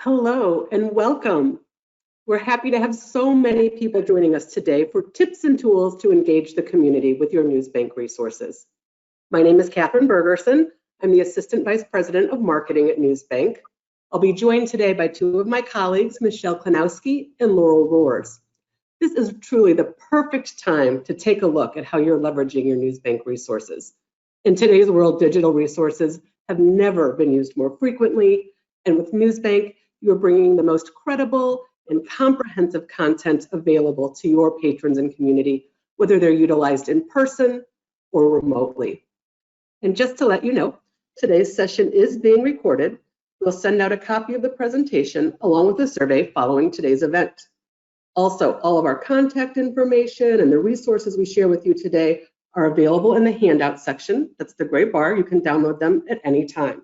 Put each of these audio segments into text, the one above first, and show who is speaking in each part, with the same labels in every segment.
Speaker 1: Hello and welcome. We're happy to have so many people joining us today for tips and tools to engage the community with your NewsBank resources. My name is Catherine Bergerson. I'm the Assistant Vice President of Marketing at NewsBank. I'll be joined today by two of my colleagues, Michelle Klanowski and Laurel Roars. This is truly the perfect time to take a look at how you're leveraging your NewsBank resources. In today's world, digital resources have never been used more frequently, and with NewsBank, you're bringing the most credible and comprehensive content available to your patrons and community, whether they're utilized in person or remotely. And just to let you know, today's session is being recorded. We'll send out a copy of the presentation along with a survey following today's event. Also, all of our contact information and the resources we share with you today are available in the handout section. That's the gray bar. You can download them at any time.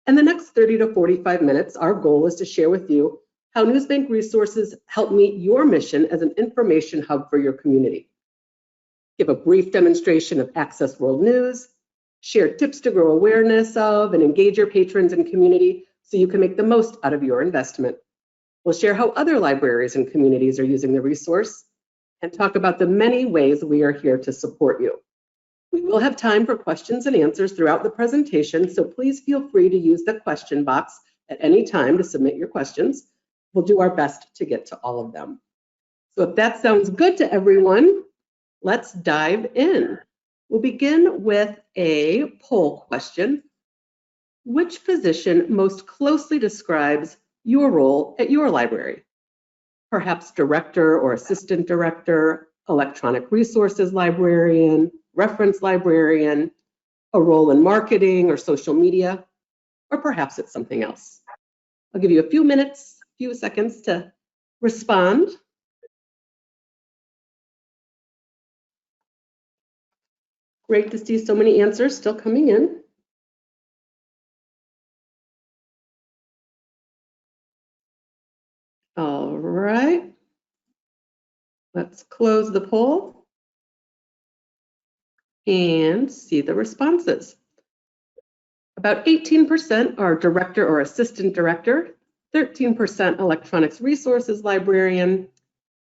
Speaker 1: In the next 30 to 45 minutes, our goal is to share with you how NewsBank resources help meet your mission as an information hub for your community. Give a brief demonstration of Access World News, share tips to grow awareness of and engage your patrons and community so you can make the most out of your investment. We'll share how other libraries and communities are using the resource and talk about the many ways we are here to support you. We will have time for questions and answers throughout the presentation, so please feel free to use the question box at any time to submit your questions. We'll do our best to get to all of them. So if that sounds good to everyone, let's dive in. We'll begin with a poll question. Which position most closely describes your role at your library? Perhaps director or assistant director, electronic resources librarian, reference librarian, a role in marketing or social media, or perhaps it's something else. I'll give you a few minutes, few seconds to respond. Great to see so many answers still coming in. All right. Let's close the poll and see the responses. About 18% are director or assistant director, 13% electronics resources librarian,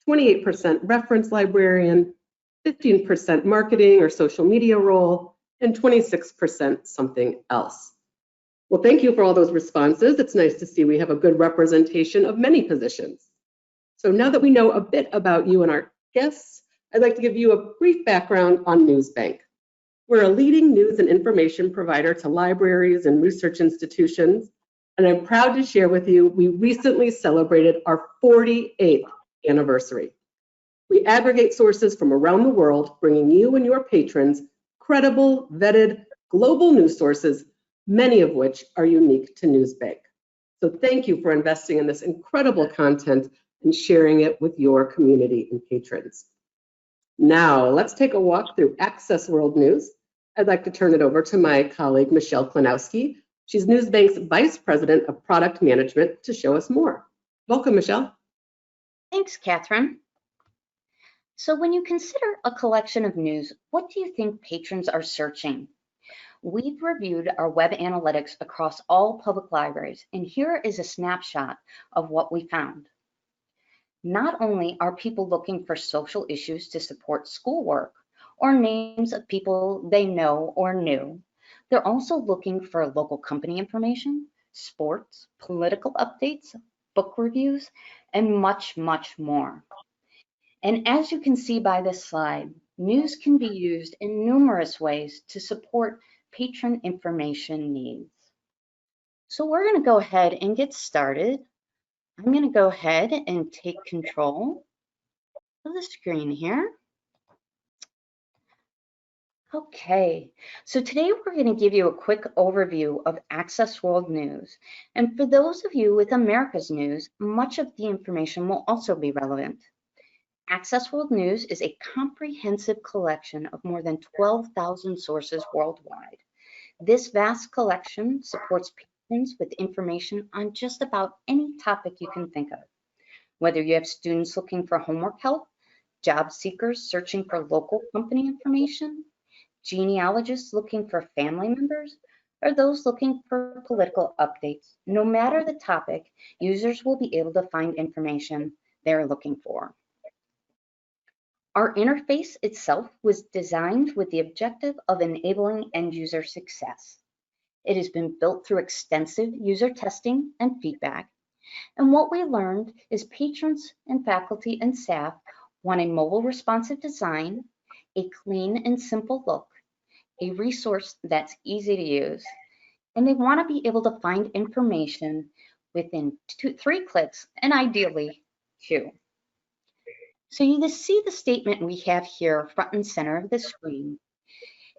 Speaker 1: 28% reference librarian, 15% marketing or social media role, and 26% something else. Well, thank you for all those responses. It's nice to see we have a good representation of many positions. So now that we know a bit about you and our guests, I'd like to give you a brief background on NewsBank. We're a leading news and information provider to libraries and research institutions, and I'm proud to share with you we recently celebrated our 48th anniversary. We aggregate sources from around the world, bringing you and your patrons credible, vetted, global news sources, many of which are unique to NewsBank. So thank you for investing in this incredible content and sharing it with your community and patrons. Now, let's take a walk through Access World News. I'd like to turn it over to my colleague, Michelle Klanowski. She's NewsBank's Vice President of Product Management to show us more. Welcome, Michelle.
Speaker 2: Thanks, Catherine. So when you consider a collection of news, what do you think patrons are searching? We've reviewed our web analytics across all public libraries, and here is a snapshot of what we found. Not only are people looking for social issues to support schoolwork or names of people they know or knew, they're also looking for local company information, sports, political updates, book reviews, and much, much more. And as you can see by this slide, news can be used in numerous ways to support patron information needs. So we're going to go ahead and get started. I'm going to go ahead and take control of the screen here. Okay, so today we're going to give you a quick overview of Access World News. And for those of you with America's News, much of the information will also be relevant. Access World News is a comprehensive collection of more than 12,000 sources worldwide. This vast collection supports patrons with information on just about any topic you can think of. Whether you have students looking for homework help, job seekers searching for local company information, genealogists looking for family members, or those looking for political updates. No matter the topic, users will be able to find information they're looking for. Our interface itself was designed with the objective of enabling end user success. It has been built through extensive user testing and feedback. And what we learned is patrons and faculty and staff want a mobile responsive design, a clean and simple look, a resource that's easy to use, and they want to be able to find information within 3 clicks, and ideally 2. So you see the statement we have here front and center of the screen.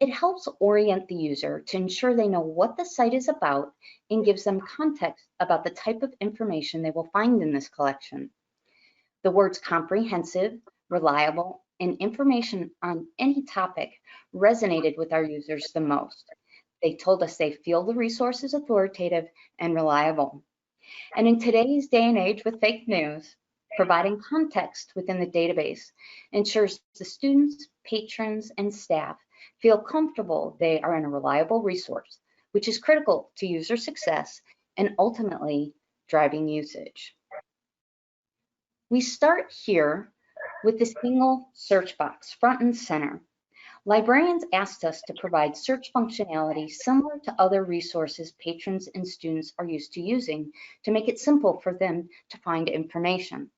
Speaker 2: It helps orient the user to ensure they know what the site is about and gives them context about the type of information they will find in this collection. The words comprehensive, reliable, and information on any topic resonated with our users the most. They told us they feel the resource is authoritative and reliable. And in today's day and age with fake news, providing context within the database ensures the students, patrons, and staff feel comfortable they are in a reliable resource, which is critical to user success and ultimately driving usage. We start here with the single search box front and center. Librarians asked us to provide search functionality similar to other resources patrons and students are used to using to make it simple for them to find information.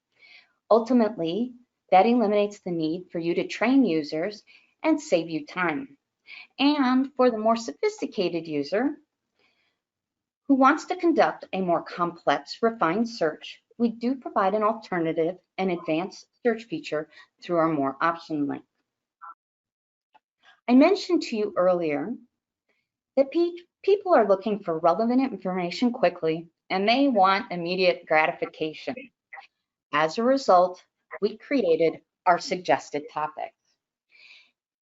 Speaker 2: Ultimately, that eliminates the need for you to train users and save you time. And for the more sophisticated user who wants to conduct a more complex, refined search, we do provide an alternative and advanced search feature through our More Option link. I mentioned to you earlier that people are looking for relevant information quickly and they want immediate gratification. As a result, we created our suggested topics.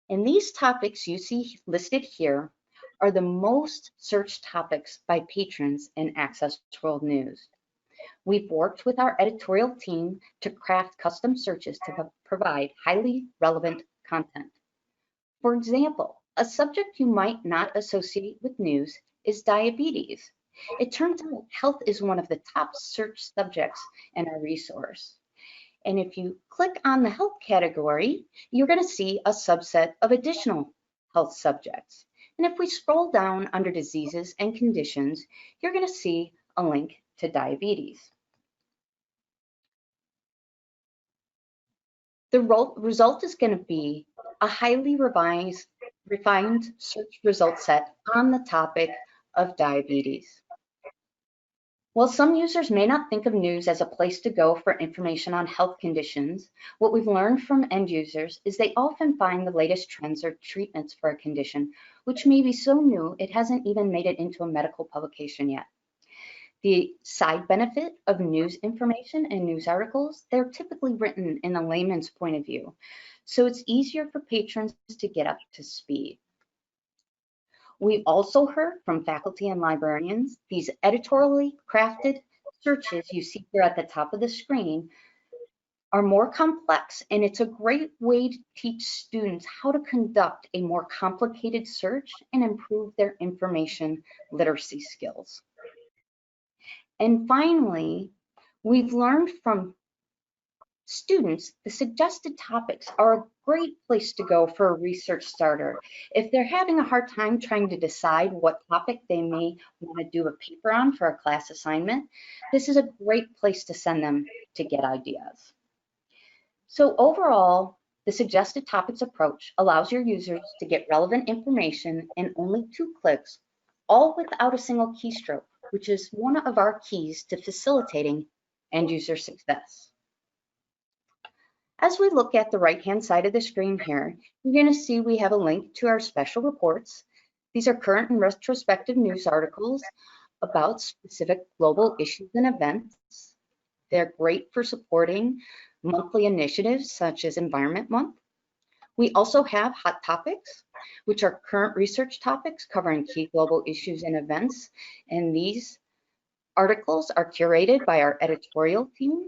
Speaker 2: And these topics you see listed here are the most searched topics by patrons in Access World News. We've worked with our editorial team to craft custom searches to provide highly relevant content. For example, a subject you might not associate with news is diabetes. It turns out health is one of the top search subjects in our resource. And if you click on the health category, you're going to see a subset of additional health subjects. And if we scroll down under diseases and conditions, you're going to see a link to diabetes. The result is going to be a highly refined search result set on the topic of diabetes. While some users may not think of news as a place to go for information on health conditions, what we've learned from end users is they often find the latest trends or treatments for a condition, which may be so new it hasn't even made it into a medical publication yet. The side benefit of news information and news articles, they're typically written in a layman's point of view, so it's easier for patrons to get up to speed. We also heard from faculty and librarians, these editorially crafted searches you see here at the top of the screen are more complex, and it's a great way to teach students how to conduct a more complicated search and improve their information literacy skills. And finally, we've learned from students, the suggested topics are a great place to go for a research starter. If they're having a hard time trying to decide what topic they may want to do a paper on for a class assignment, this is a great place to send them to get ideas. So overall, the suggested topics approach allows your users to get relevant information in only 2 clicks, all without a single keystroke, which is one of our keys to facilitating end user success. As we look at the right-hand side of the screen here, you're going to see we have a link to our special reports. These are current and retrospective news articles about specific global issues and events. They're great for supporting monthly initiatives such as Environment Month. We also have hot topics, which are current research topics covering key global issues and events. And these articles are curated by our editorial team.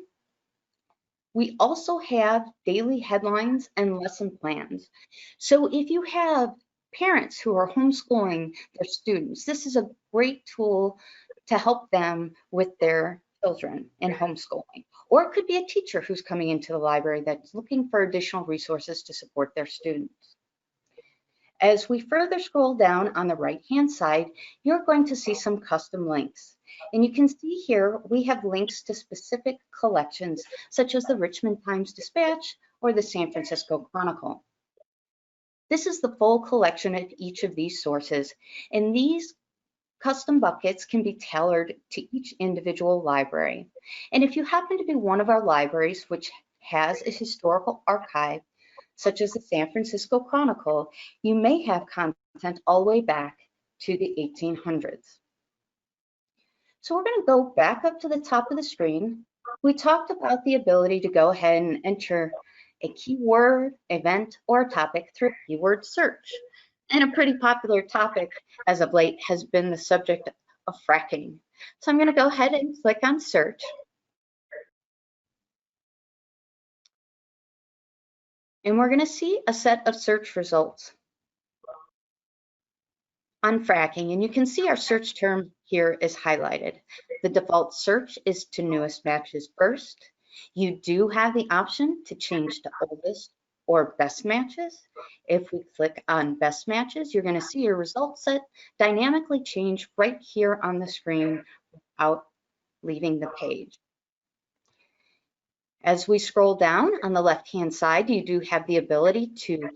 Speaker 2: We also have daily headlines and lesson plans. So if you have parents who are homeschooling their students. This is a great tool to help them with their children in homeschooling. Or it could be a teacher who's coming into the library that's looking for additional resources to support their students. As we further scroll down on the right-hand side, you're going to see some custom links. And you can see here, we have links to specific collections, such as the Richmond Times-Dispatch or the San Francisco Chronicle. This is the full collection of each of these sources, and these custom buckets can be tailored to each individual library. And if you happen to be one of our libraries which has a historical archive, such as the San Francisco Chronicle, you may have content all the way back to the 1800s. So we're going to go back up to the top of the screen. We talked about the ability to go ahead and enter a keyword, event, or a topic through keyword search. And a pretty popular topic as of late has been the subject of fracking. So I'm going to go ahead and click on search. And we're going to see a set of search results on fracking. And you can see our search term here is highlighted. The default search is to newest matches first. You do have the option to change to oldest or best matches. If we click on best matches, you're going to see your result set dynamically change right here on the screen without leaving the page. As we scroll down on the left-hand side, you do have the ability to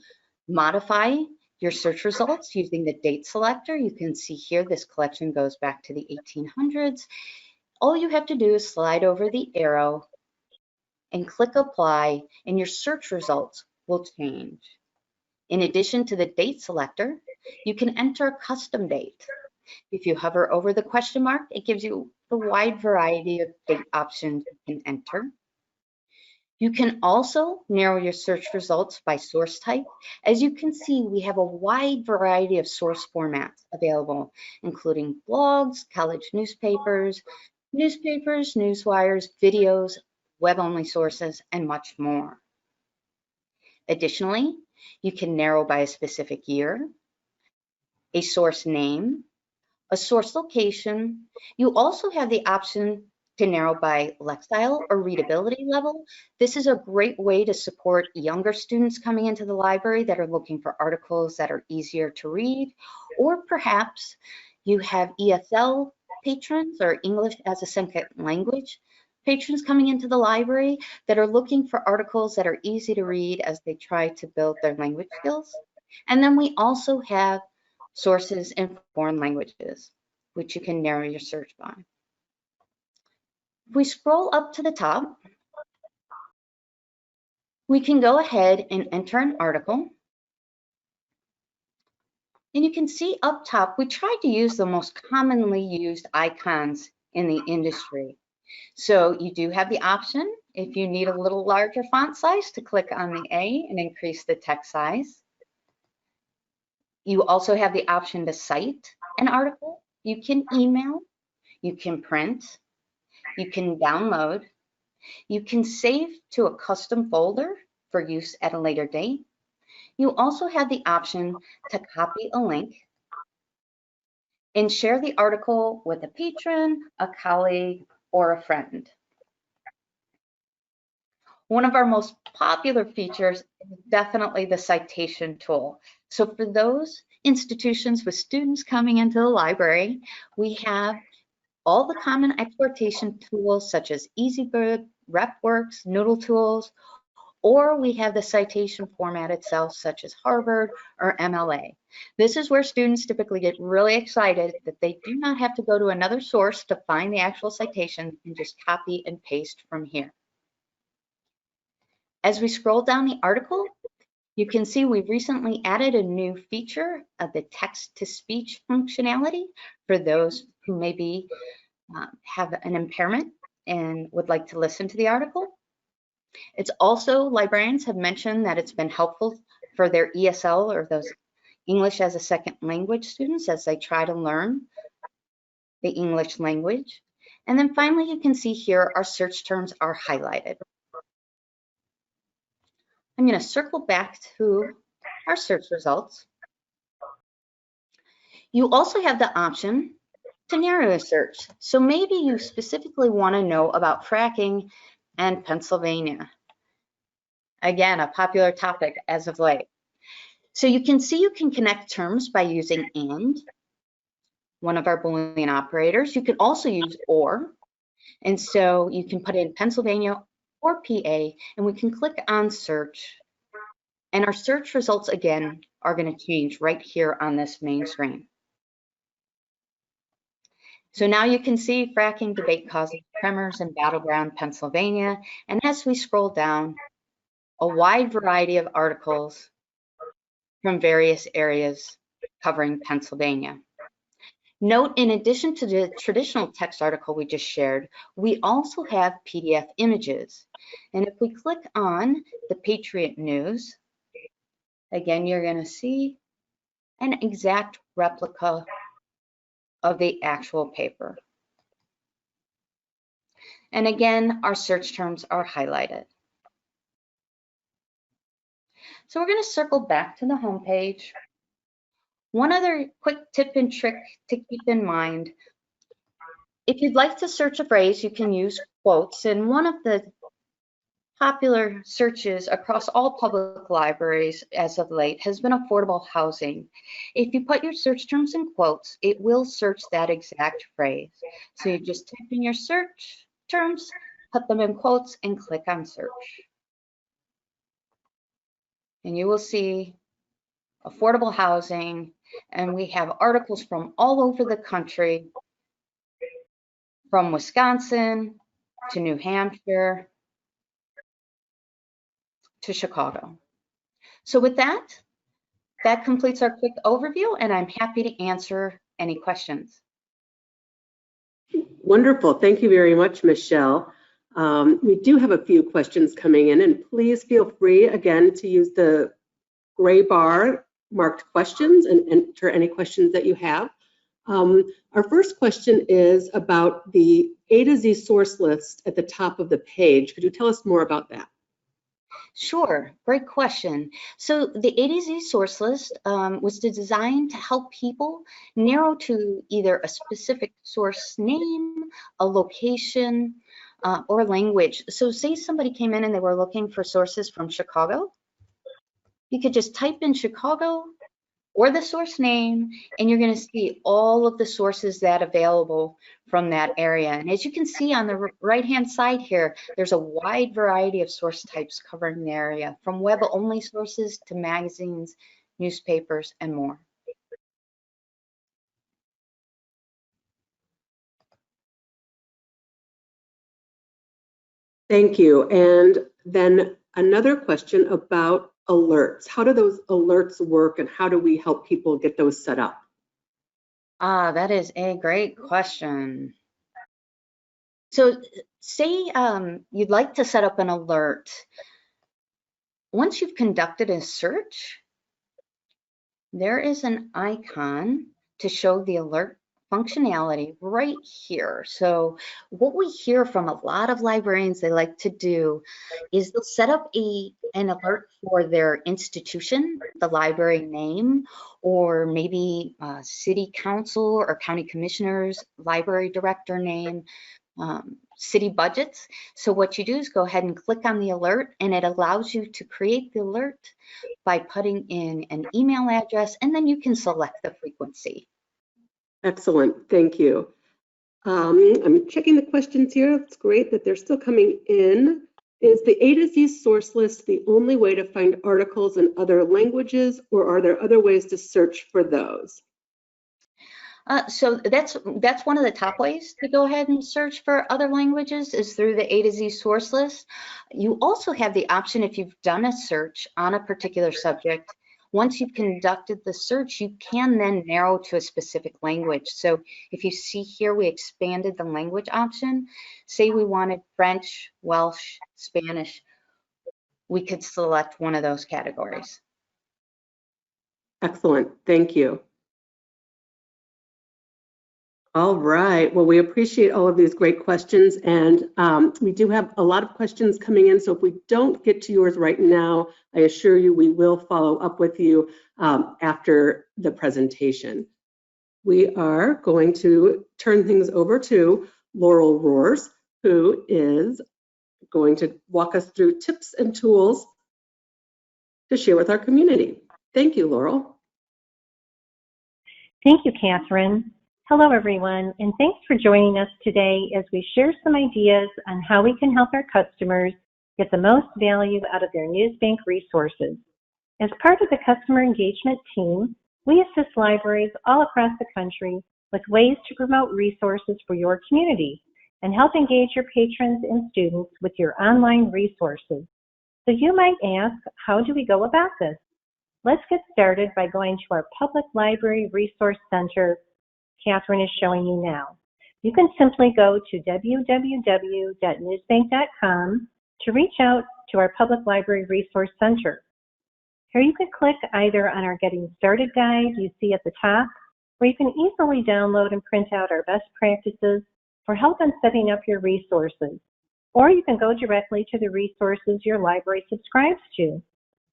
Speaker 2: modify your search results using the date selector. You can see here this collection goes back to the 1800s. All you have to do is slide over the arrow and click apply, and your search results will change. In addition to the date selector, you can enter a custom date. If you hover over the question mark, it gives you the wide variety of date options you can enter. You can also narrow your search results by source type. As you can see, we have a wide variety of source formats available, including blogs, college newspapers, newswires, videos, web-only sources, and much more. Additionally, you can narrow by a specific year, a source name, a source location. You also have the option to narrow by lexile or readability level. This is a great way to support younger students coming into the library that are looking for articles that are easier to read, or perhaps you have ESL patrons or English as a second language patrons coming into the library that are looking for articles that are easy to read as they try to build their language skills. And then we also have sources in foreign languages, which you can narrow your search by. If we scroll up to the top, we can go ahead and enter an article. And you can see up top, we tried to use the most commonly used icons in the industry. So you do have the option, if you need a little larger font size, to click on the A and increase the text size. You also have the option to cite an article. You can email, you can print, you can download, you can save to a custom folder for use at a later date. You also have the option to copy a link and share the article with a patron, a colleague, or a friend. One of our most popular features is definitely the citation tool. So for those institutions with students coming into the library, we have all the common exploitation tools such as EasyBook, RepWorks, Noodle Tools, or we have the citation format itself such as Harvard or MLA. This is where students typically get really excited that they do not have to go to another source to find the actual citation and just copy and paste from here. As we scroll down the article, you can see we've recently added a new feature of the text-to-speech functionality for those who maybe have an impairment and would like to listen to the article. It's also, librarians have mentioned that it's been helpful for their ESL or those English as a second language students as they try to learn the English language. And then finally, you can see here our search terms are highlighted. I'm going to circle back to our search results. You also have the option to narrow a search. So maybe you specifically want to know about fracking and Pennsylvania. Again, a popular topic as of late. So you can see you can connect terms by using and, one of our Boolean operators. You can also use or. And so you can put in Pennsylvania or PA, and we can click on search. And our search results, again, are going to change right here on this main screen. So now you can see fracking debate causes tremors in battleground Pennsylvania. And as we scroll down, a wide variety of articles from various areas covering Pennsylvania. Note, in addition to the traditional text article we just shared, we also have PDF images. And if we click on the Patriot News, again, you're going to see an exact replica of the actual paper. And again, our search terms are highlighted. So we're going to circle back to the home page. One other quick tip and trick to keep in mind, if you'd like to search a phrase, you can use quotes. And one of the popular searches across all public libraries as of late has been affordable housing. If you put your search terms in quotes, it will search that exact phrase. So you just type in your search terms, put them in quotes, and click on search. And you will see affordable housing, and we have articles from all over the country, from Wisconsin to New Hampshire to Chicago. So with that, that completes our quick overview, and I'm happy to answer any questions.
Speaker 1: Wonderful. Thank you very much, Michelle. We do have a few questions coming in, and please feel free again to use the gray bar marked questions and enter any questions that you have. Our first question is about the A to Z source list at the top of the page. Could you tell us more about that?
Speaker 2: Sure, great question. So the A to Z source list was designed to help people narrow to either a specific source name, a location, or language. So say somebody came in and they were looking for sources from Chicago. You could just type in Chicago or the source name, and you're going to see all of the sources that are available from that area. And as you can see on the right-hand side here, there's a wide variety of source types covering the area, from web-only sources to magazines, newspapers, and more.
Speaker 1: Thank you. And then another question about alerts. How do those alerts work, and how do we help people get those set up?
Speaker 2: That is a great question. So say you'd like to set up an alert. Once you've conducted a search, there is an icon to show the alert functionality right here. So what we hear from a lot of librarians they like to do is they'll set up an alert for their institution, the library name, or maybe city council or county commissioner's library director name, city budgets. So what you do is go ahead and click on the alert, and it allows you to create the alert by putting in an email address, and then you can select the frequency.
Speaker 1: Excellent, thank you. I'm checking the questions here. It's great that they're still coming in. Is the A to Z source list the only way to find articles in other languages, or are there other ways to search for those?
Speaker 2: So that's one of the top ways to go ahead and search for other languages is through the A to Z source list. You also have the option, if you've done a search on a particular subject, once you've conducted the search, you can then narrow to a specific language. So if you see here, we expanded the language option. Say we wanted French, Welsh, Spanish, we could select one of those categories.
Speaker 1: Excellent, thank you. All right, well, we appreciate all of these great questions, and we do have a lot of questions coming in, so if we don't get to yours right now, I assure you we will follow up with you after the presentation. we are going to turn things over to Laurel Roars, who is going to walk us through tips and tools to share with our community. Thank you, Laurel.
Speaker 3: Thank you, Catherine. Hello, everyone, and thanks for joining us today as we share some ideas on how we can help our customers get the most value out of their NewsBank resources. As part of the customer engagement team, we assist libraries all across the country with ways to promote resources for your community and help engage your patrons and students with your online resources. So you might ask, how do we go about this? Let's get started by going to our Public Library Resource Center Catherine is showing you now. You can simply go to www.newsbank.com to reach out to our Public Library Resource Center. Here you can click either on our Getting Started guide you see at the top, or you can easily download and print out our best practices for help in setting up your resources. Or you can go directly to the resources your library subscribes to,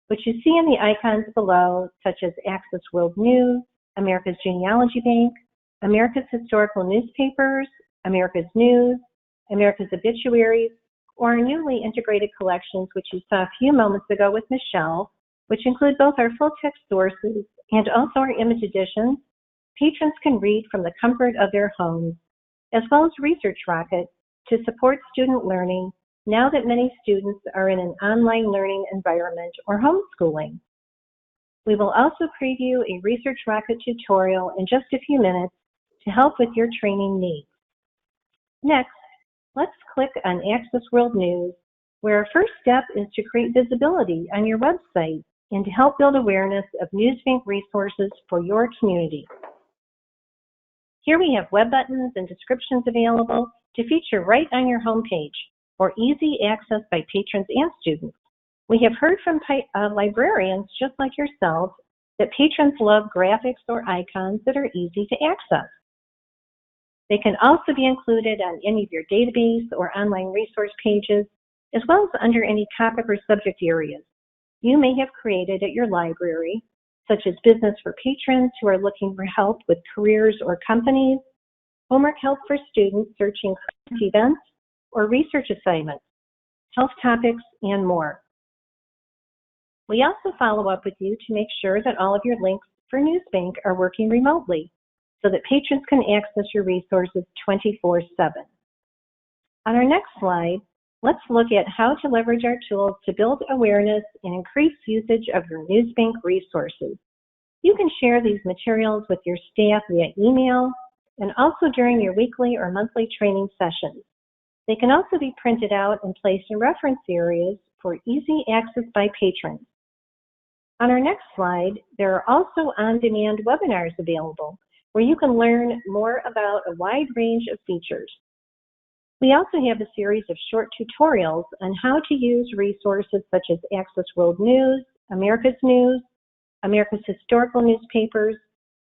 Speaker 3: which you see in the icons below, such as Access World News, America's Genealogy Bank, America's Historical Newspapers, America's News, America's Obituaries, or our newly integrated collections, which you saw a few moments ago with Michelle, which include both our full-text sources and also our image editions. Patrons can read from the comfort of their homes, as well as Research Rocket to support student learning now that many students are in an online learning environment or homeschooling. We will also preview a Research Rocket tutorial in just a few minutes to help with your training needs. Next, let's click on Access World News, where our first step is to create visibility on your website and to help build awareness of NewsBank resources for your community. Here we have web buttons and descriptions available to feature right on your homepage for easy access by patrons and students. We have heard from librarians just like yourselves that patrons love graphics or icons that are easy to access. They can also be included on any of your database or online resource pages, as well as under any topic or subject areas you may have created at your library, such as business for patrons who are looking for help with careers or companies, homework help for students searching current events or research assignments, health topics, and more. We also follow up with you to make sure that all of your links for NewsBank are working remotely so that patrons can access your resources 24/7. On our next slide, let's look at how to leverage our tools to build awareness and increase usage of your NewsBank resources. You can share these materials with your staff via email and also during your weekly or monthly training sessions. They can also be printed out and placed in reference areas for easy access by patrons. On our next slide, there are also on-demand webinars available where you can learn more about a wide range of features. We also have a series of short tutorials on how to use resources such as Access World News, America's News, America's Historical Newspapers,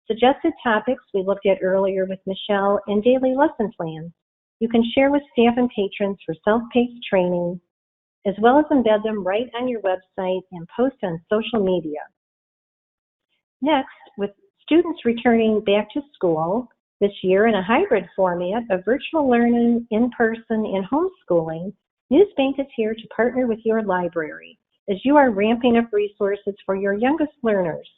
Speaker 3: suggested topics we looked at earlier with Michelle, and daily lesson plans. You can share with staff and patrons for self-paced training, as well as embed them right on your website and post on social media. Next, with students returning back to school this year in a hybrid format of virtual learning, in-person, and homeschooling, NewsBank is here to partner with your library as you are ramping up resources for your youngest learners.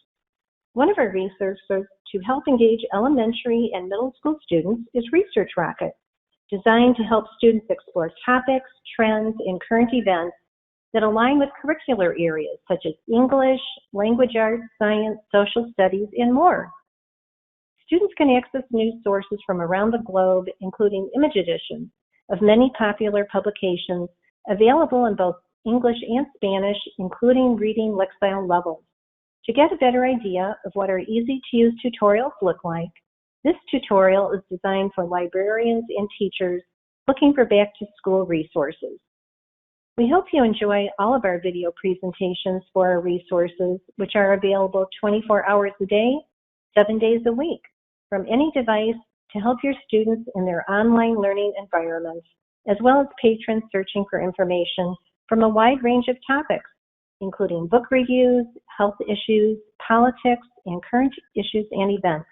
Speaker 3: One of our resources to help engage elementary and middle school students is Research Rocket, designed to help students explore topics, trends, and current events that align with curricular areas such as English, language arts, science, social studies, and more. Students can access news sources from around the globe, including image editions of many popular publications available in both English and Spanish, including reading lexile levels. To get a better idea of what our easy-to-use tutorials look like, this tutorial is designed for librarians and teachers looking for back-to-school resources. We hope you enjoy all of our video presentations for our resources, which are available 24 hours a day, 7 days a week, from any device to help your students in their online learning environments, as well as patrons searching for information from a wide range of topics, including book reviews, health issues, politics, and current issues and events.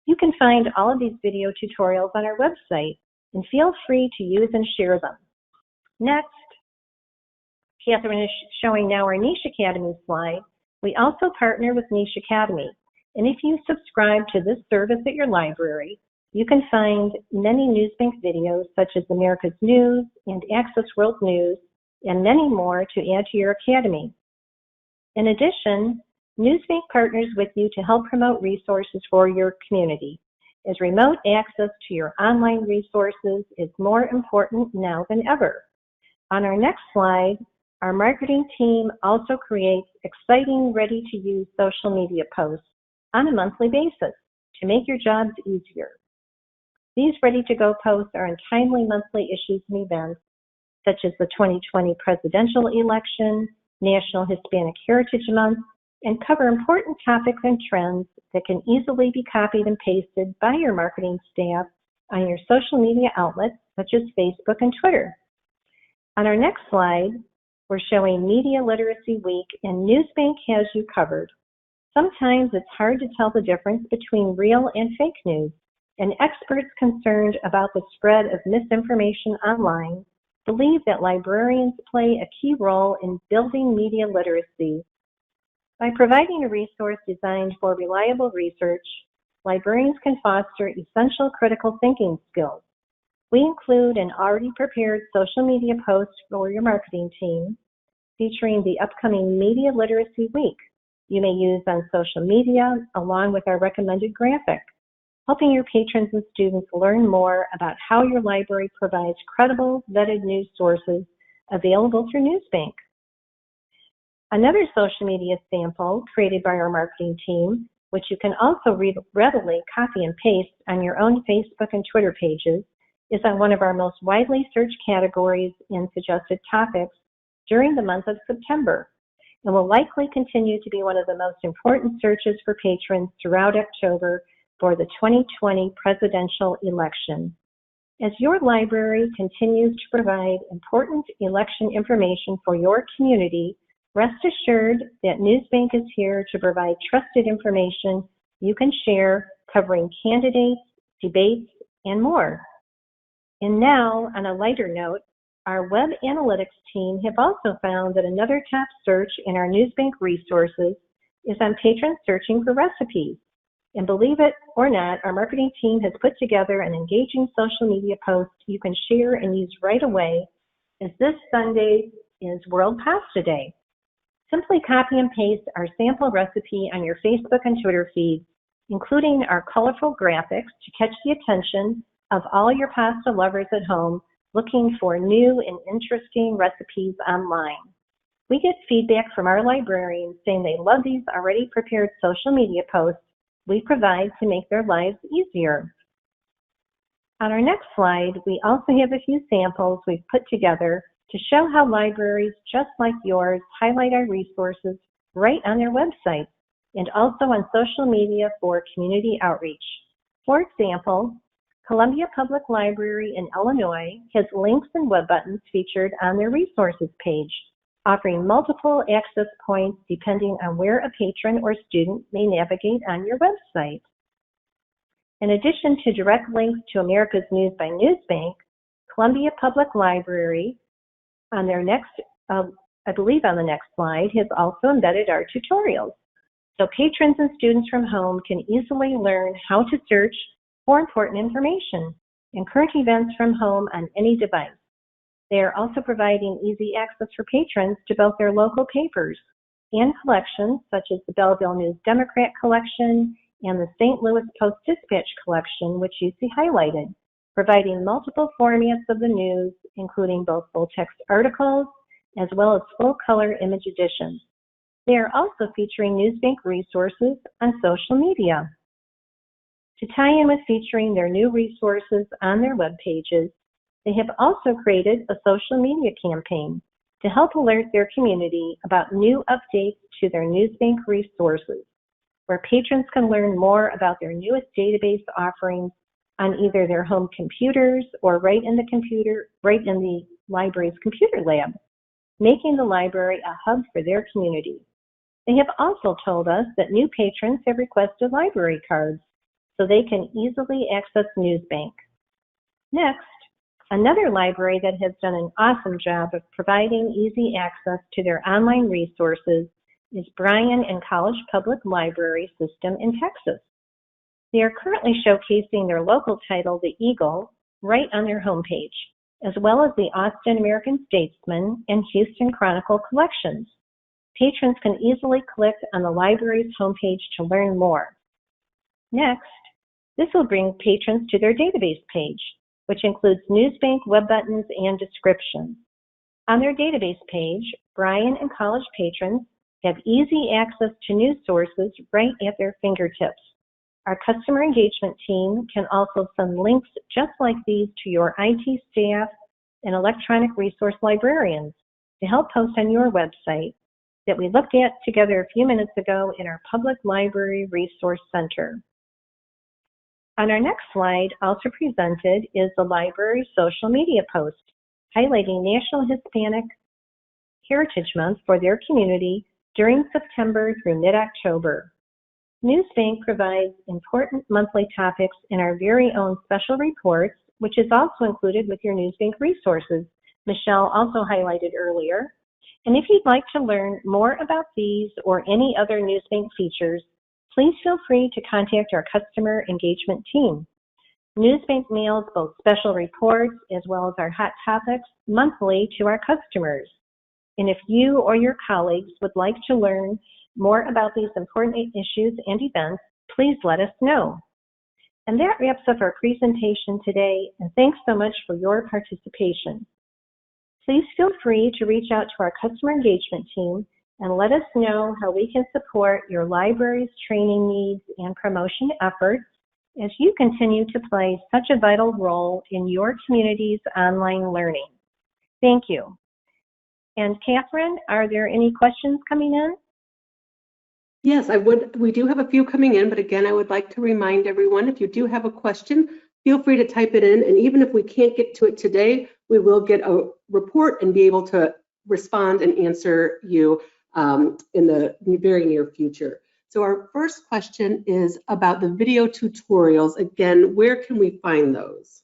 Speaker 3: You can find all of these video tutorials on our website, and feel free to use and share them. Next, Catherine is showing now our Niche Academy slide. We also partner with Niche Academy, and if you subscribe to this service at your library, you can find many NewsBank videos such as America's News and Access World News, and many more to add to your academy. In addition, NewsBank partners with you to help promote resources for your community, as remote access to your online resources is more important now than ever. On our next slide, our marketing team also creates exciting, ready-to-use social media posts on a monthly basis to make your jobs easier. These ready-to-go posts are on timely monthly issues and events, such as the 2020 presidential election, National Hispanic Heritage Month, and cover important topics and trends that can easily be copied and pasted by your marketing staff on your social media outlets, such as Facebook and Twitter. On our next slide, we're showing Media Literacy Week, and NewsBank has you covered. Sometimes it's hard to tell the difference between real and fake news, and experts concerned about the spread of misinformation online believe that librarians play a key role in building media literacy. By providing a resource designed for reliable research, librarians can foster essential critical thinking skills. We include an already prepared social media post for your marketing team featuring the upcoming Media Literacy Week you may use on social media, along with our recommended graphic, helping your patrons and students learn more about how your library provides credible, vetted news sources available through NewsBank. Another social media sample created by our marketing team, which you can also readily copy and paste on your own Facebook and Twitter pages, is on one of our most widely searched categories and suggested topics during the month of September, and will likely continue to be one of the most important searches for patrons throughout October for the 2020 presidential election. As your library continues to provide important election information for your community, rest assured that NewsBank is here to provide trusted information you can share covering candidates, debates, and more. And now, on a lighter note, our web analytics team have also found that another top search in our NewsBank resources is on patrons searching for recipes. And believe it or not, our marketing team has put together an engaging social media post you can share and use right away, as this Sunday is World Pasta Day. Simply copy and paste our sample recipe on your Facebook and Twitter feeds, including our colorful graphics to catch the attention of all your pasta lovers at home looking for new and interesting recipes online. We get feedback from our librarians saying they love these already prepared social media posts we provide to make their lives easier. On our next slide, we also have a few samples we've put together to show how libraries just like yours highlight our resources right on their website and also on social media for community outreach. For example, Columbia Public Library in Illinois has links and web buttons featured on their resources page, offering multiple access points depending on where a patron or student may navigate on your website. In addition to direct links to America's News by NewsBank, Columbia Public Library, on their next, I believe on the next slide, has also embedded our tutorials. So patrons and students from home can easily learn how to search for important information and current events from home on any device. They are also providing easy access for patrons to both their local papers and collections, such as the Belleville News Democrat collection and the St. Louis Post-Dispatch collection, which you see highlighted, providing multiple formats of the news, including both full-text articles as well as full-color image editions. They are also featuring NewsBank resources on social media. To tie in with featuring their new resources on their web pages, they have also created a social media campaign to help alert their community about new updates to their NewsBank resources, where patrons can learn more about their newest database offerings on either their home computers or right in the library's computer lab, making the library a hub for their community. They have also told us that new patrons have requested library cards, so they can easily access NewsBank. Next, another library that has done an awesome job of providing easy access to their online resources is Bryan College Public Library System in Texas. They are currently showcasing their local title, The Eagle, right on their homepage, as well as the Austin American Statesman and Houston Chronicle collections. Patrons can easily click on the library's homepage to learn more. Next, this will bring patrons to their database page, which includes NewsBank web buttons and descriptions. On their database page, Bryan College patrons have easy access to news sources right at their fingertips. Our customer engagement team can also send links just like these to your IT staff and electronic resource librarians to help post on your website that we looked at together a few minutes ago in our Public Library Resource Center. On our next slide, also presented, is the library's social media post highlighting National Hispanic Heritage Month for their community during September through mid-October. NewsBank provides important monthly topics in our very own special reports, which is also included with your NewsBank resources, Michelle also highlighted earlier. And if you'd like to learn more about these or any other NewsBank features, please feel free to contact our customer engagement team. NewsBank mails both special reports as well as our hot topics monthly to our customers. And if you or your colleagues would like to learn more about these important issues and events, please let us know. And that wraps up our presentation today, and thanks so much for your participation. Please feel free to reach out to our customer engagement team and let us know how we can support your library's training needs and promotion efforts as you continue to play such a vital role in your community's online learning. Thank you. And Catherine, are there any questions coming in?
Speaker 1: Yes, we do have a few coming in, but again, I would like to remind everyone, if you do have a question, feel free to type it in. And even if we can't get to it today, we will get a report and be able to respond and answer you in the very near future. So our first question is about the video tutorials. Again, where can we find those?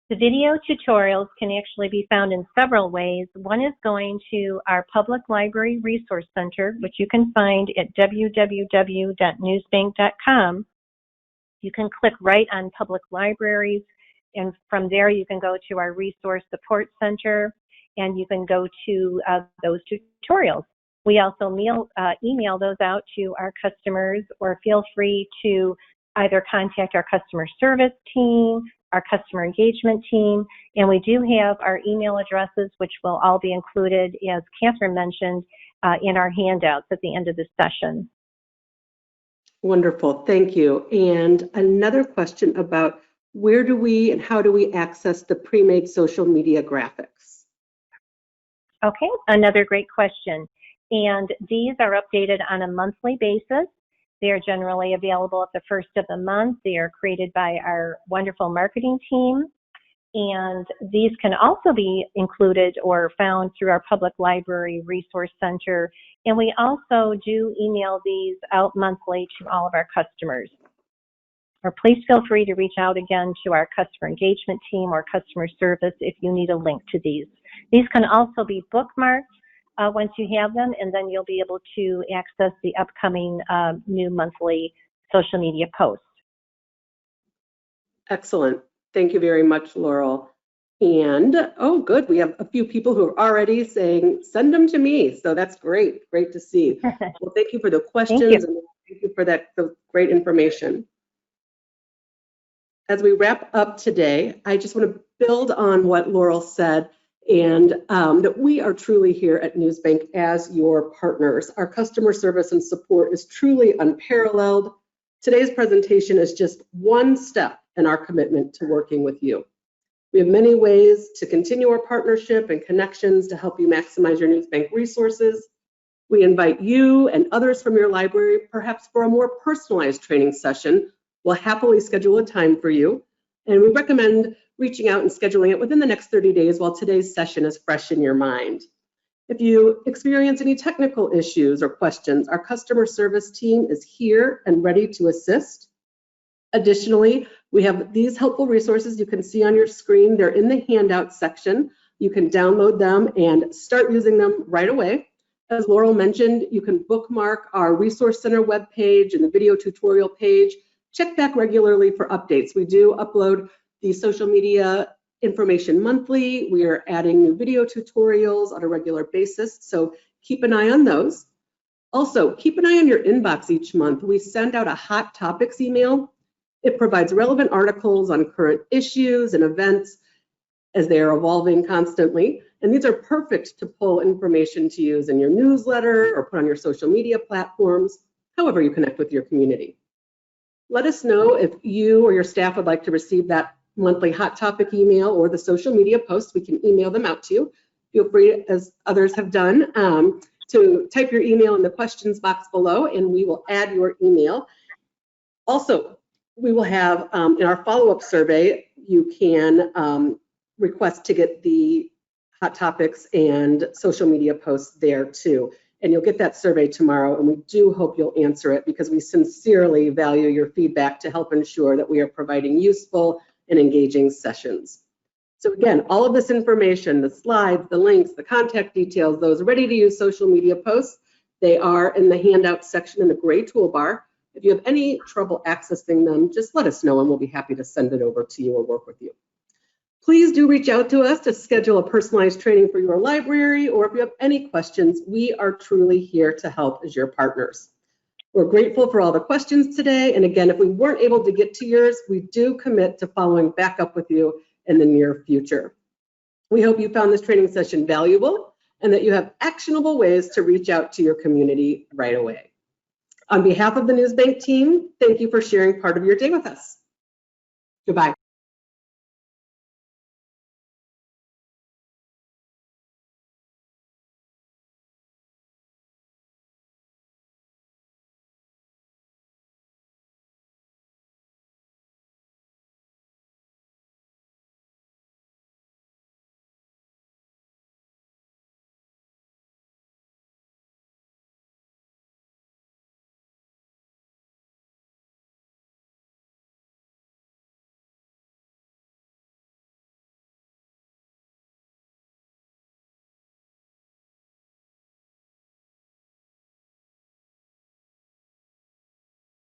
Speaker 3: The video tutorials can actually be found in several ways. One is going to our Public Library Resource Center, which you can find at www.newsbank.com. You can click right on Public Libraries, and from there you can go to our Resource Support Center, and you can go to those tutorials. We also email those out to our customers, or feel free to either contact our customer service team, our customer engagement team, and we do have our email addresses, which will all be included, as Catherine mentioned, in our handouts at the end of the session.
Speaker 1: Wonderful, thank you. And another question about where do we and how do we access the pre-made social media graphics?
Speaker 3: Okay, another great question. And these are updated on a monthly basis. They are generally available at the first of the month. They are created by our wonderful marketing team. And these can also be included or found through our Public Library Resource Center. And we also do email these out monthly to all of our customers. Or please feel free to reach out again to our customer engagement team or customer service if you need a link to these. These can also be bookmarked once you have them, and then you'll be able to access the upcoming new monthly social media posts.
Speaker 1: Excellent. Thank you very much, Laurel. And, oh, good. We have a few people who are already saying, send them to me. So that's great. Great to see. Well, thank you for the questions and thank you for that great information. As we wrap up today, I just want to build on what Laurel said, and that we are truly here at NewsBank as your partners. Our customer service and support is truly unparalleled. Today's presentation is just one step in our commitment to working with you. We have many ways to continue our partnership and connections to help you maximize your NewsBank resources. We invite you and others from your library, perhaps for a more personalized training session. We'll happily schedule a time for you, and we recommend reaching out and scheduling it within the next 30 days while today's session is fresh in your mind. If you experience any technical issues or questions, our customer service team is here and ready to assist. Additionally, we have these helpful resources you can see on your screen. They're in the handout section. You can download them and start using them right away. As Laurel mentioned, you can bookmark our Resource Center webpage and the video tutorial page. Check back regularly for updates. We do upload the social media information monthly. We are adding new video tutorials on a regular basis, so keep an eye on those. Also, keep an eye on your inbox each month. We send out a hot topics email. It provides relevant articles on current issues and events as they are evolving constantly. And these are perfect to pull information to use in your newsletter or put on your social media platforms, however you connect with your community. Let us know if you or your staff would like to receive that monthly hot topic email or the social media posts. We can email them out to you. Feel free, as others have done, to type your email in the questions box below, and we will add your email. Also, we will have in our follow-up survey, you can request to get the hot topics and social media posts there too. And you'll get that survey tomorrow, and we do hope you'll answer it because we sincerely value your feedback to help ensure that we are providing useful and engaging sessions. So again, all of this information, the slides, the links, the contact details, those ready-to-use social media posts, they are in the handout section in the gray toolbar. If you have any trouble accessing them, just let us know and we'll be happy to send it over to you or work with you. Please do reach out to us to schedule a personalized training for your library, or if you have any questions, we are truly here to help as your partners. We're grateful for all the questions today. And again, if we weren't able to get to yours, we do commit to following back up with you in the near future. We hope you found this training session valuable and that you have actionable ways to reach out to your community right away. On behalf of the NewsBank team, thank you for sharing part of your day with us. Goodbye.